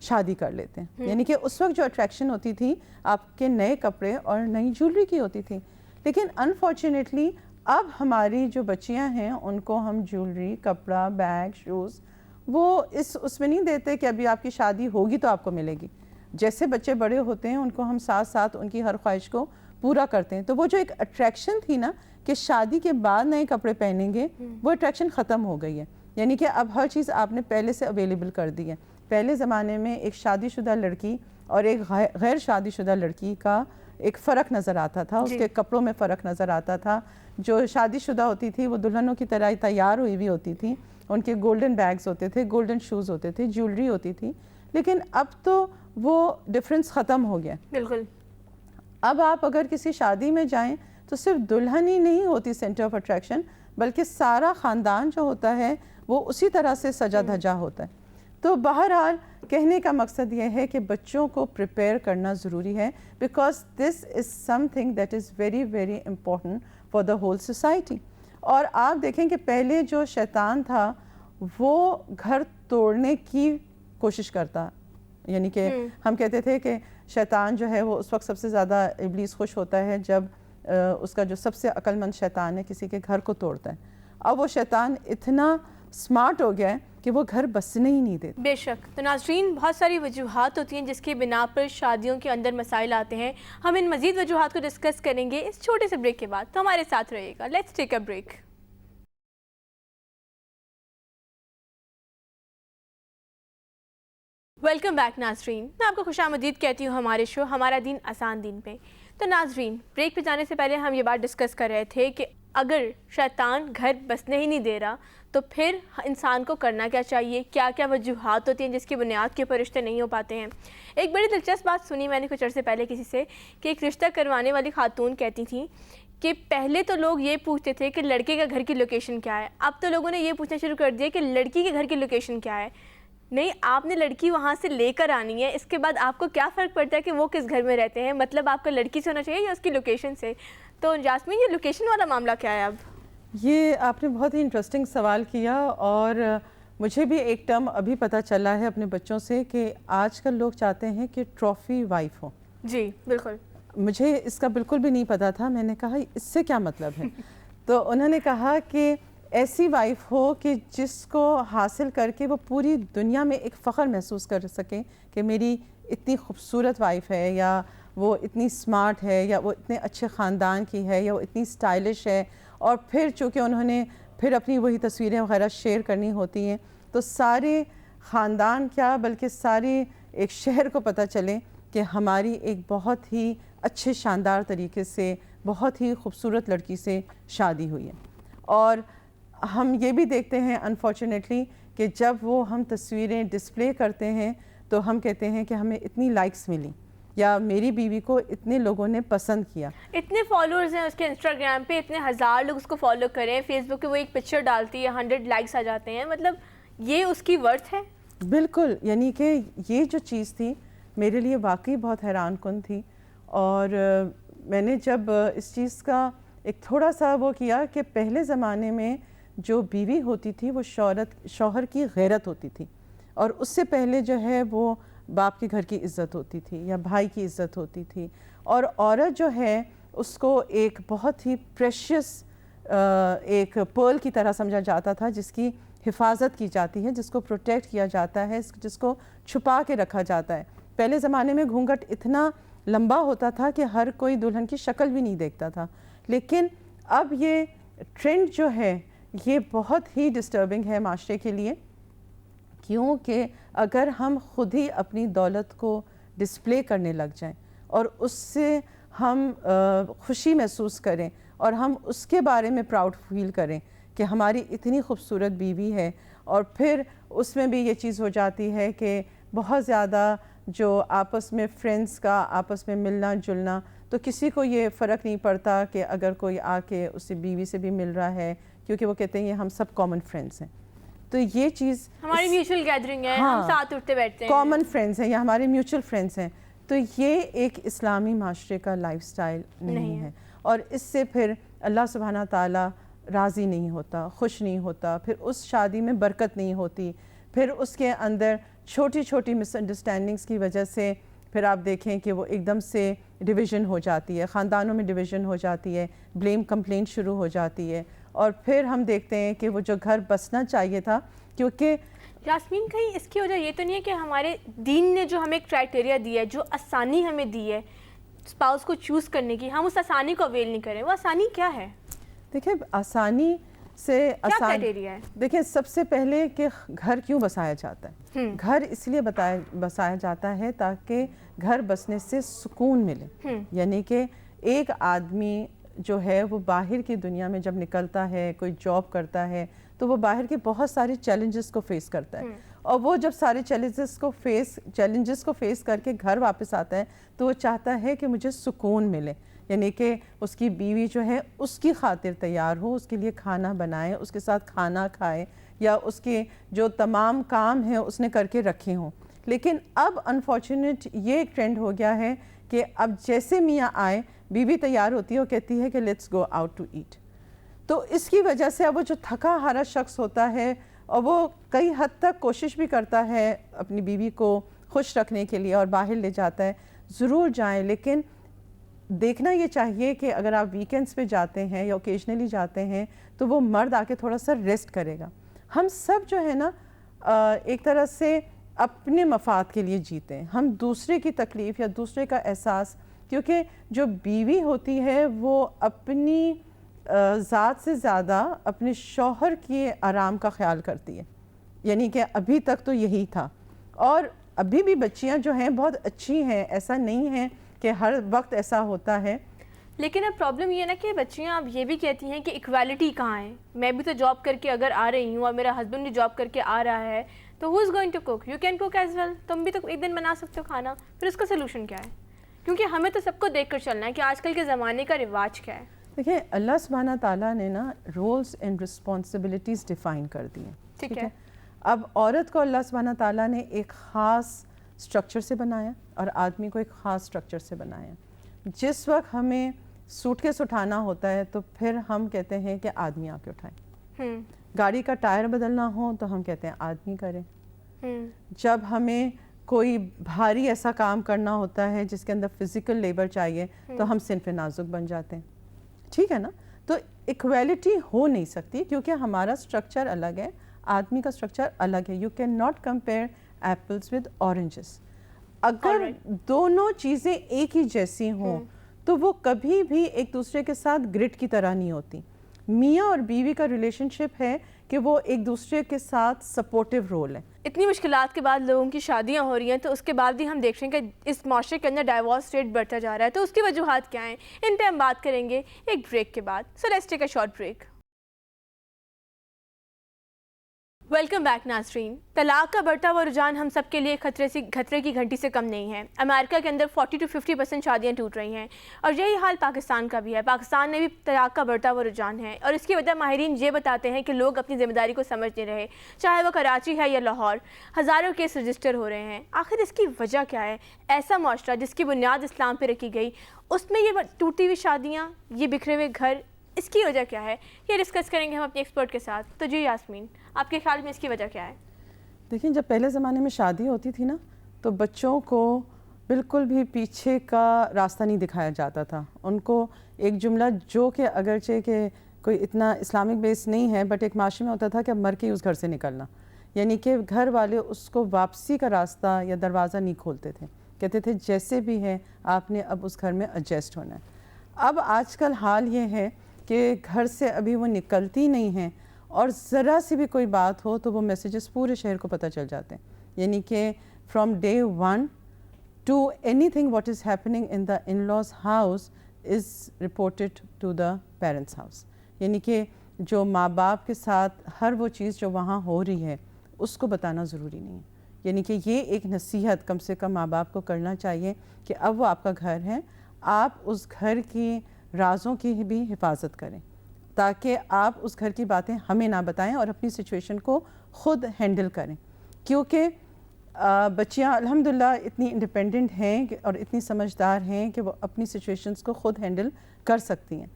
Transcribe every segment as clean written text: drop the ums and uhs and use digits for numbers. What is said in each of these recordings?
شادی کر لیتے ہیں. یعنی کہ اس وقت جو اٹریکشن ہوتی تھی آپ کے نئے کپڑے اور نئی جولری کی ہوتی تھی. لیکن انفارچونیٹلی اب ہماری جو بچیاں ہیں ان کو ہم جولری, کپڑا, بیگ, شوز وہ اس میں نہیں دیتے کہ ابھی آپ کی شادی ہوگی تو آپ کو ملے گی. جیسے بچے بڑے ہوتے ہیں ان کو ہم ساتھ ساتھ ان کی ہر خواہش کو پورا کرتے ہیں. تو وہ جو ایک اٹریکشن تھی نا کہ شادی کے بعد نئے کپڑے پہنیں گے, وہ اٹریکشن ختم ہو گئی ہے. یعنی کہ اب ہر چیز آپ نے پہلے سے اویلیبل کر دی ہے. پہلے زمانے میں ایک شادی شدہ لڑکی اور ایک غیر شادی شدہ لڑکی کا ایک فرق نظر آتا تھا, اس کے کپڑوں میں فرق نظر آتا تھا. جو شادی شدہ ہوتی تھی وہ دلہنوں کی طرح تیار ہوئی ہوئی ہوتی تھی, ان کے گولڈن بیگز ہوتے تھے, گولڈن شوز ہوتے تھے, جولری ہوتی تھی. لیکن اب تو وہ ڈفرینس ختم ہو گیا. بالکل. اب آپ اگر کسی شادی میں جائیں تو صرف دلہن ہی نہیں ہوتی سینٹر آف اٹریکشن, بلکہ سارا خاندان جو ہوتا ہے وہ اسی طرح سے سجا دھجا ہوتا ہے. تو بہرحال کہنے کا مقصد یہ ہے کہ بچوں کو پریپیئر کرنا ضروری ہے, because this is some thing that is very very important for the whole society. اور آپ دیکھیں کہ پہلے جو شیطان تھا وہ گھر توڑنے کی کوشش کرتا. یعنی کہ ہم کہتے تھے کہ شیطان جو ہے وہ اس وقت سب سے زیادہ ابلیس خوش ہوتا ہے جب اس کا جو سب سے عقل مند شیطان ہے کسی کے گھر کو توڑتا ہے. اب وہ شیطان اتنا سمارٹ ہو گیا ہے کہ وہ گھر بسنے ہی نہیں دیتے. بے شک. تو ناظرین, بہت ساری وجوہات ہوتی ہیں جس کی بنا پر شادیوں کے اندر مسائل آتے ہیں. ہم ان مزید وجوہات کو ڈسکس کریں گے اس چھوٹے سے بریک کے بعد, تو ہمارے ساتھ رہیے گا. Let's take a break. Welcome back ناظرین, میں آپ کو خوش آمدید کہتی ہوں ہمارے شو ہمارا دین آسان دین پہ. تو ناظرین, بریک پہ جانے سے پہلے ہم یہ بات ڈسکس کر رہے تھے کہ اگر شیطان گھر بسنے ہی نہیں دے رہا تو پھر انسان کو کرنا کیا چاہیے, کیا کیا وجوہات ہوتی ہیں جس کی بنیاد کے اوپر رشتے نہیں ہو پاتے ہیں. ایک بڑی دلچسپ بات سنی میں نے کچھ عرصے پہلے کسی سے کہ ایک رشتہ کروانے والی خاتون کہتی تھیں کہ پہلے تو لوگ یہ پوچھتے تھے کہ لڑکے کا گھر کی لوکیشن کیا ہے, اب تو لوگوں نے یہ پوچھنا شروع کر دیا کہ لڑکی کے گھر کی لوکیشن کیا ہے. نہیں, آپ نے لڑکی وہاں سے لے کر آنی ہے, اس کے بعد آپ کو کیا فرق پڑتا ہے کہ وہ کس گھر میں رہتے ہیں, مطلب آپ کا لڑکی سے ہونا چاہیے یا اس کی لوکیشن سے. تو جاسمین, یہ لوکیشن والا معاملہ کیا ہے؟ اب یہ آپ نے بہت ہی انٹرسٹنگ سوال کیا, اور مجھے بھی ایک ٹرم ابھی پتہ چلا ہے اپنے بچوں سے کہ آج کل لوگ چاہتے ہیں کہ ٹرافی وائف ہو. جی بالکل. مجھے اس کا بالکل بھی نہیں پتہ تھا. میں نے کہا اس سے کیا مطلب ہے؟ تو انہوں نے کہا کہ ایسی وائف ہو کہ جس کو حاصل کر کے وہ پوری دنیا میں ایک فخر محسوس کر سکیں کہ میری اتنی خوبصورت وائف ہے, یا وہ اتنی سمارٹ ہے, یا وہ اتنے اچھے خاندان کی ہے, یا وہ اتنی سٹائلش ہے. اور پھر چونکہ انہوں نے پھر اپنی وہی تصویریں وغیرہ شیئر کرنی ہوتی ہیں تو سارے خاندان کیا بلکہ سارے ایک شہر کو پتہ چلے کہ ہماری ایک بہت ہی اچھے شاندار طریقے سے بہت ہی خوبصورت لڑکی سے شادی ہوئی ہے. اور ہم یہ بھی دیکھتے ہیں انفارچونیٹلی کہ جب وہ ہم تصویریں ڈسپلے کرتے ہیں تو ہم کہتے ہیں کہ ہمیں اتنی لائکس ملی, یا میری بیوی کو اتنے لوگوں نے پسند کیا, اتنے فالوورز ہیں اس کے انسٹاگرام پہ, اتنے ہزار لوگ اس کو فالو کریں, فیس بک پہ وہ ایک پکچر ڈالتی ہے 100 لائکس آ جاتے ہیں, مطلب یہ اس کی ورتھ ہے. بالکل. یعنی کہ یہ جو چیز تھی میرے لیے واقعی بہت حیران کن تھی. اور میں نے جب اس چیز کا ایک تھوڑا سا وہ کیا کہ پہلے زمانے میں جو بیوی ہوتی تھی وہ شوہر کی غیرت ہوتی تھی, اور اس سے پہلے جو ہے وہ باپ کے گھر کی عزت ہوتی تھی یا بھائی کی عزت ہوتی تھی. اور عورت جو ہے اس کو ایک بہت ہی پریشیس ایک پرل کی طرح سمجھا جاتا تھا, جس کی حفاظت کی جاتی ہے, جس کو پروٹیکٹ کیا جاتا ہے, جس کو چھپا کے رکھا جاتا ہے. پہلے زمانے میں گھونگھٹ اتنا لمبا ہوتا تھا کہ ہر کوئی دلہن کی شکل بھی نہیں دیکھتا تھا. لیکن اب یہ ٹرینڈ جو ہے یہ بہت ہی ڈسٹربنگ ہے معاشرے کے لیے, کیونکہ اگر ہم خود ہی اپنی دولت کو ڈسپلے کرنے لگ جائیں اور اس سے ہم خوشی محسوس کریں اور ہم اس کے بارے میں پراؤڈ فیل کریں کہ ہماری اتنی خوبصورت بیوی ہے, اور پھر اس میں بھی یہ چیز ہو جاتی ہے کہ بہت زیادہ جو آپس میں فرینڈز کا آپس میں ملنا جلنا, تو کسی کو یہ فرق نہیں پڑتا کہ اگر کوئی آ کے اس سے بیوی سے بھی مل رہا ہے, کیونکہ وہ کہتے ہیں یہ ہم سب کامن فرینڈز ہیں. تو یہ چیز ہماری میوچل گیدرنگ ہے, ہم ساتھ اٹھتے بیٹھتے ہیں, کامن فرینڈز ہیں یا ہمارے میوچل فرینڈز ہیں. تو یہ ایک اسلامی معاشرے کا لائف سٹائل نہیں ہے, اور اس سے پھر اللہ سبحانہ تعالیٰ راضی نہیں ہوتا, خوش نہیں ہوتا, پھر اس شادی میں برکت نہیں ہوتی, پھر اس کے اندر چھوٹی چھوٹی مس انڈرسٹینڈنگس کی وجہ سے پھر آپ دیکھیں کہ وہ ایک دم سے ڈویژن ہو جاتی ہے، خاندانوں میں ڈویژن ہو جاتی ہے، بلیم کمپلینٹ شروع ہو جاتی ہے، اور پھر ہم دیکھتے ہیں کہ وہ جو گھر بسنا چاہیے تھا، کیونکہ یاسمین کہیں اس کی وجہ یہ تو نہیں ہے کہ ہمارے دین نے جو ہمیں ایک کرائٹیریا دیا ہے، جو آسانی ہمیں دی ہے اسپاؤس کو چوز کرنے کی، ہم اس آسانی کو اویل نہیں کریں؟ وہ آسانی کیا ہے؟ دیکھیں آسانی سے کرائٹیریا ہے؟ دیکھیں سب سے پہلے کہ گھر کیوں بسایا جاتا ہے؟ گھر اس لیے بسایا جاتا ہے تاکہ گھر بسنے سے سکون ملے، یعنی کہ ایک آدمی جو ہے وہ باہر کی دنیا میں جب نکلتا ہے، کوئی جاب کرتا ہے، تو وہ باہر کے بہت سارے چیلنجز کو فیس کرتا ہے، اور وہ جب سارے چیلنجز کو فیس کر کے گھر واپس آتا ہے تو وہ چاہتا ہے کہ مجھے سکون ملے، یعنی کہ اس کی بیوی جو ہے اس کی خاطر تیار ہو، اس کے لیے کھانا بنائے، اس کے ساتھ کھانا کھائے، یا اس کے جو تمام کام ہیں اس نے کر کے رکھے ہوں۔ لیکن اب انفارچونیٹ یہ ایک ٹرینڈ ہو گیا ہے کہ اب جیسے میاں آئے بیوی تیار ہوتی ہے، وہ کہتی ہے کہ let's go out to eat. تو اس کی وجہ سے اب وہ جو تھکا ہارا شخص ہوتا ہے، اور وہ کئی حد تک کوشش بھی کرتا ہے اپنی بیوی کو خوش رکھنے کے لیے اور باہر لے جاتا ہے، ضرور جائیں، لیکن دیکھنا یہ چاہیے کہ اگر آپ ویکینڈز پہ جاتے ہیں یا اوکیجنلی جاتے ہیں تو وہ مرد آ کے تھوڑا سا ریسٹ کرے گا۔ ہم سب جو ہے نا ایک طرح سے اپنے مفاد کے لیے جیتے ہیں، ہم دوسرے کی تکلیف یا دوسرے کا احساس، کیونکہ جو بیوی ہوتی ہے وہ اپنی ذات سے زیادہ اپنے شوہر کے آرام کا خیال کرتی ہے، یعنی کہ ابھی تک تو یہی تھا، اور ابھی بھی بچیاں جو ہیں بہت اچھی ہیں، ایسا نہیں ہے کہ ہر وقت ایسا ہوتا ہے۔ لیکن اب پرابلم یہ ہے نا کہ بچیاں اب یہ بھی کہتی ہیں کہ ایکویلٹی کہاں ہے؟ میں بھی تو جاب کر کے اگر آ رہی ہوں اور میرا ہسبینڈ بھی جاب کر کے آ رہا ہے، تو who is going to cook? You can cook as well, تم بھی تو ایک دن بنا سکتے ہو کھانا، پھر اس کا سلوشن کیا ہے؟ کیونکہ ہمیں تو سب کو دیکھ کر چلنا ہے کہ آج کل کے زمانے کا رواج کیا ہے۔ دیکھیں اللہ سبحانہ تعالیٰ نے نا رولز اینڈ رسپانسبلٹیز ڈیفائن کر دی ہیں، ٹھیک ہے؟ اب عورت کو اللہ سبحانہ تعالیٰ نے ایک خاص سٹرکچر سے بنایا اور آدمی کو ایک خاص سٹرکچر سے بنایا۔ جس وقت ہمیں سوٹ کیس اٹھانا ہوتا ہے تو پھر ہم کہتے ہیں کہ آدمی آ کے اٹھائے، گاڑی کا ٹائر بدلنا ہو تو ہم کہتے ہیں آدمی کرے، جب ہمیں کوئی بھاری ایسا کام کرنا ہوتا ہے جس کے اندر فزیکل لیبر چاہیے تو ہم صنف نازک بن جاتے ہیں، ٹھیک ہے نا؟ تو ایکویلٹی ہو نہیں سکتی کیونکہ ہمارا سٹرکچر الگ ہے، آدمی کا سٹرکچر الگ ہے۔ You can not compare apples with oranges. اگر دونوں چیزیں ایک ہی جیسی ہوں تو وہ کبھی بھی ایک دوسرے کے ساتھ گرڈ کی طرح نہیں ہوتی۔ میاں اور بیوی کا ریلیشن شپ ہے کہ وہ ایک دوسرے کے ساتھ سپورٹیو رول ہے۔ اتنی مشکلات کے بعد لوگوں کی شادیاں ہو رہی ہیں تو اس کے بعد بھی ہم دیکھ رہے ہیں کہ اس معاشرے کے اندر ڈائیورس ریٹ بڑھتا جا رہا ہے، تو اس کی وجوہات کیا ہیں؟ ان پہ ہم بات کریں گے ایک بریک کے بعد۔ So let's take a short break. Welcome back ناظرین۔ طلاق کا بڑھتا ہوا رجحان ہم سب کے لیے خطرے کی گھنٹی سے کم نہیں ہے۔ امریکہ کے اندر 40 to 50% شادیاں ٹوٹ رہی ہیں، اور یہی حال پاکستان کا بھی ہے۔ پاکستان میں بھی طلاق کا بڑھتا ہوا رجحان ہے، اور اس کی وجہ ماہرین یہ بتاتے ہیں کہ لوگ اپنی ذمہ داری کو سمجھ نہیں رہے، چاہے وہ کراچی ہے یا لاہور، ہزاروں کیس رجسٹر ہو رہے ہیں۔ آخر اس کی وجہ کیا ہے؟ ایسا معاشرہ جس کی بنیاد اسلام پہ رکھی گئی، اس میں یہ ٹوٹی ہوئی شادیاں، یہ بکھرے ہوئے گھر، اس کی وجہ کیا ہے؟ یہ ڈسکس کریں گے ہم اپنے ایکسپرٹ کے ساتھ۔ تو جی یاسمین، آپ کے خیال میں اس کی وجہ کیا ہے؟ دیکھیں جب پہلے زمانے میں شادی ہوتی تھی نا تو بچوں کو بالکل بھی پیچھے کا راستہ نہیں دکھایا جاتا تھا۔ ان کو ایک جملہ جو کہ اگرچہ کہ کوئی اتنا اسلامک بیس نہیں ہے بٹ ایک معاشرے میں ہوتا تھا کہ اب مر کے اس گھر سے نکلنا، یعنی کہ گھر والے اس کو واپسی کا راستہ یا دروازہ نہیں کھولتے تھے، کہتے تھے جیسے بھی ہے آپ نے اب اس گھر میں ایڈجسٹ ہونا ہے۔ اب آج کل حال یہ ہے کہ گھر سے ابھی وہ نکلتی نہیں ہیں، اور ذرا سی بھی کوئی بات ہو تو وہ میسیجز پورے شہر کو پتہ چل جاتے ہیں، یعنی کہ from day one to anything what is happening in the in laws house is reported to the parents house, یعنی کہ جو ماں باپ کے ساتھ ہر وہ چیز جو وہاں ہو رہی ہے اس کو بتانا ضروری نہیں ہے، یعنی کہ یہ ایک نصیحت کم سے کم ماں باپ کو کرنا چاہیے کہ اب وہ آپ کا گھر ہے، آپ اس گھر کی رازوں کی بھی حفاظت کریں تاکہ آپ اس گھر کی باتیں ہمیں نہ بتائیں اور اپنی سچویشن کو خود ہینڈل کریں، کیونکہ بچیاں الحمدللہ اتنی انڈیپینڈنٹ ہیں اور اتنی سمجھدار ہیں کہ وہ اپنی سچویشنز کو خود ہینڈل کر سکتی ہیں،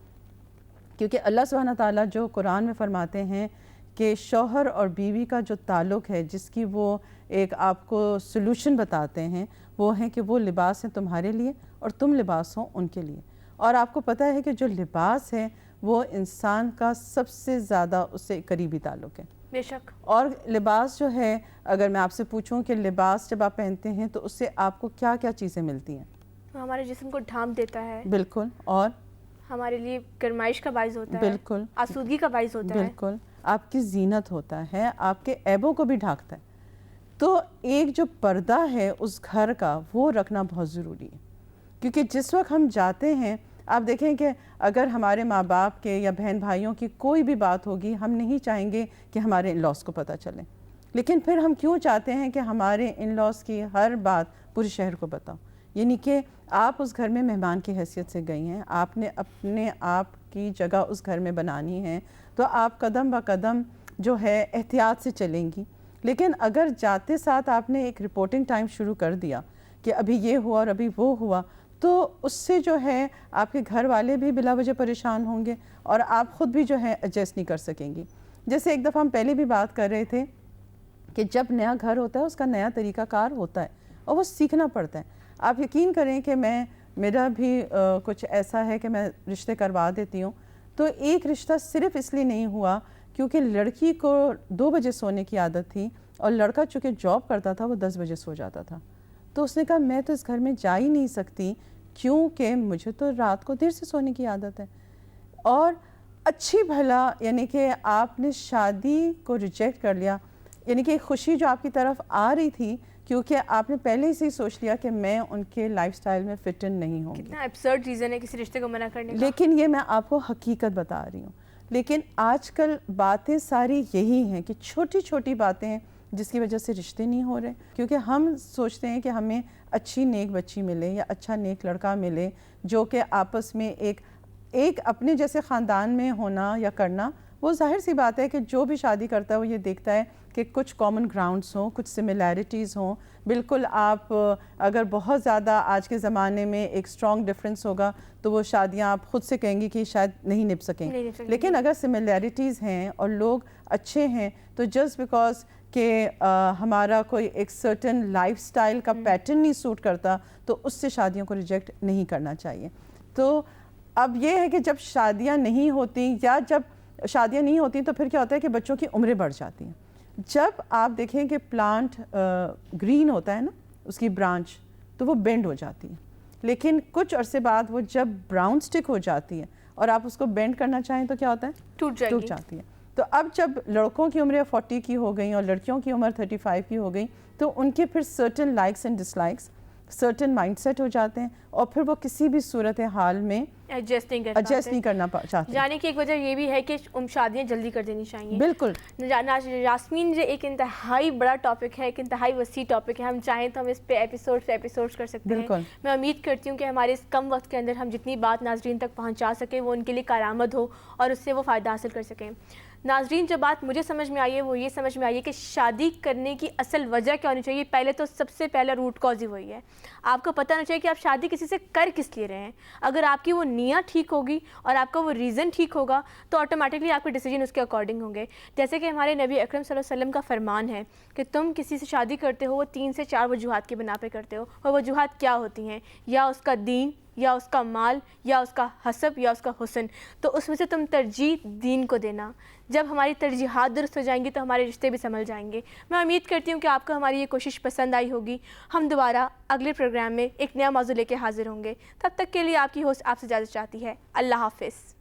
کیونکہ اللہ سبحانہ تعالیٰ جو قرآن میں فرماتے ہیں کہ شوہر اور بیوی کا جو تعلق ہے، جس کی وہ ایک آپ کو سلوشن بتاتے ہیں، وہ ہیں کہ وہ لباس ہیں تمہارے لیے اور تم لباس ہوں ان کے لیے. اور آپ کو پتہ ہے کہ جو لباس ہے وہ انسان کا سب سے زیادہ اس سے قریبی تعلق ہے. بے شک. اور لباس جو ہے، اگر میں آپ سے پوچھوں کہ لباس جب آپ پہنتے ہیں تو اس سے آپ کو کیا کیا چیزیں ملتی ہیں؟ ہمارے جسم کو ڈھانپ دیتا ہے. بالکل. اور ہمارے لیے گرمائش کا باعث ہوتا ہے. بالکل. آسودگی کا باعث ہوتا ہے. بالکل. آپ کی زینت ہوتا ہے، آپ کے عیبوں کو بھی ڈھانکتا ہے. تو ایک جو پردہ ہے اس گھر کا، وہ رکھنا بہت ضروری ہے. کیونکہ جس وقت ہم جاتے ہیں، آپ دیکھیں کہ اگر ہمارے ماں باپ کے یا بہن بھائیوں کی کوئی بھی بات ہوگی، ہم نہیں چاہیں گے کہ ہمارے ان لاس کو پتہ چلے. لیکن پھر ہم کیوں چاہتے ہیں کہ ہمارے ان لاس کی ہر بات پورے شہر کو بتاؤ؟ یعنی کہ آپ اس گھر میں مہمان کی حیثیت سے گئی ہیں، آپ نے اپنے آپ کی جگہ اس گھر میں بنانی ہے، تو آپ قدم با قدم جو ہے احتیاط سے چلیں گی. لیکن اگر جاتے ساتھ آپ نے ایک رپورٹنگ ٹائم شروع کر دیا کہ ابھی یہ ہوا اور ابھی وہ ہوا، تو اس سے جو ہے آپ کے گھر والے بھی بلا وجہ پریشان ہوں گے اور آپ خود بھی جو ہے ایڈجسٹ نہیں کر سکیں گی. جیسے ایک دفعہ ہم پہلے بھی بات کر رہے تھے کہ جب نیا گھر ہوتا ہے اس کا نیا طریقہ کار ہوتا ہے اور وہ سیکھنا پڑتا ہے. آپ یقین کریں کہ میرا بھی کچھ ایسا ہے کہ میں رشتے کروا دیتی ہوں، تو ایک رشتہ صرف اس لیے نہیں ہوا کیونکہ لڑکی کو 2 بجے سونے کی عادت تھی اور لڑکا چونکہ جاب کرتا تھا وہ 10 بجے سو جاتا تھا. تو اس نے کہا میں تو اس گھر میں جا ہی نہیں سکتی کیونکہ مجھے تو رات کو دیر سے سونے کی عادت ہے. اور اچھی بھلا یعنی کہ آپ نے شادی کو ریجیکٹ کر لیا، یعنی کہ خوشی جو آپ کی طرف آ رہی تھی کیونکہ آپ نے پہلے ہی سے سوچ لیا کہ میں ان کے لائف سٹائل میں فٹ ان نہیں ہوں گی. کتنا ایبسرڈ ریزن ہے کسی رشتے کو منع کرنے کا. لیکن یہ میں آپ کو حقیقت بتا رہی ہوں. لیکن آج کل باتیں ساری یہی ہیں کہ چھوٹی چھوٹی باتیں ہیں جس کی وجہ سے رشتے نہیں ہو رہے، کیونکہ ہم سوچتے ہیں کہ ہمیں اچھی نیک بچی ملے یا اچھا نیک لڑکا ملے جو کہ آپس میں ایک اپنے جیسے خاندان میں ہونا یا کرنا. وہ ظاہر سی بات ہے کہ جو بھی شادی کرتا ہے وہ یہ دیکھتا ہے کہ کچھ کامن گراؤنڈز ہوں، کچھ سملیرٹیز ہوں. بالکل آپ اگر بہت زیادہ آج کے زمانے میں ایک اسٹرانگ ڈفرینس ہوگا تو وہ شادیاں آپ خود سے کہیں گی کہ شاید نہیں نبھ سکیں. لیکن اگر سملیرٹیز ہیں اور لوگ اچھے ہیں تو جسٹ بیکاز کہ ہمارا کوئی ایک سرٹن لائف سٹائل کا پیٹرن نہیں سوٹ کرتا تو اس سے شادیوں کو ریجیکٹ نہیں کرنا چاہیے. تو اب یہ ہے کہ جب شادیاں نہیں ہوتی یا جب شادیاں نہیں ہوتی تو پھر کیا ہوتا ہے کہ بچوں کی عمریں بڑھ جاتی ہیں. جب آپ دیکھیں کہ پلانٹ گرین ہوتا ہے نا، اس کی برانچ تو وہ بینڈ ہو جاتی ہے، لیکن کچھ عرصے بعد وہ جب براؤن سٹک ہو جاتی ہے اور آپ اس کو بینڈ کرنا چاہیں تو کیا ہوتا ہے؟ ٹوٹ جاتی ہے. تو اب جب لڑکوں کی عمریں 40 کی ہو گئیں اور لڑکیوں کی عمر 35 کی ہو گئی تو ان کے پھر certain likes and dislikes, certain mindset ہو جاتے ہیں اور پھر وہ کسی بھی صورت حال میں ایڈجسٹ نہیں کرنا چاہتے. جانے کی ایک وجہ یہ بھی ہے کہ شادیاں جلدی کر دینی چاہیے. بالکل. یاسمین یہ ایک انتہائی بڑا ٹاپک ہے، ایک انتہائی وسیع ٹاپک ہے. ہم چاہیں تو ہم اس پہ ایپیسوڈ کر سکتے ہیں. میں امید کرتی ہوں کہ ہمارے اس کم وقت کے اندر ہم جتنی بات ناظرین تک پہنچا سکیں وہ ان کے لیے کارآمد ہو اور اس سے وہ فائدہ حاصل کر سکیں. ناظرین جو بات مجھے سمجھ میں آئی ہے وہ یہ سمجھ میں آئی ہے کہ شادی کرنے کی اصل وجہ کیا ہونی چاہیے. پہلے تو سب سے پہلا روٹ کاز ہی وہی ہے. آپ کو پتہ ہونا چاہیے کہ آپ شادی کسی سے کر کس لیے رہے ہیں. اگر آپ کی وہ نیت ٹھیک ہوگی اور آپ کا وہ ریزن ٹھیک ہوگا تو آٹومیٹکلی آپ کے ڈیسیجن اس کے اکارڈنگ ہوں گے. جیسے کہ ہمارے نبی اکرم صلی اللہ علیہ وسلم کا فرمان ہے کہ تم کسی سے شادی کرتے ہو وہ 3 سے 4 وجوہات کی بنا پہ کرتے ہو. اور وجوہات کیا ہوتی ہیں؟ یا اس کا دین، یا اس کا مال، یا اس کا حسب، یا اس کا حسن. تو اس میں سے تم ترجیح دین کو دینا. جب ہماری ترجیحات درست ہو جائیں گی تو ہمارے رشتے بھی سنبھل جائیں گے. میں امید کرتی ہوں کہ آپ کو ہماری یہ کوشش پسند آئی ہوگی. ہم دوبارہ اگلے پروگرام میں ایک نیا موضوع لے کے حاضر ہوں گے. تب تک کے لیے آپ کی ہوسٹ آپ سے اجازت چاہتی ہے. اللہ حافظ.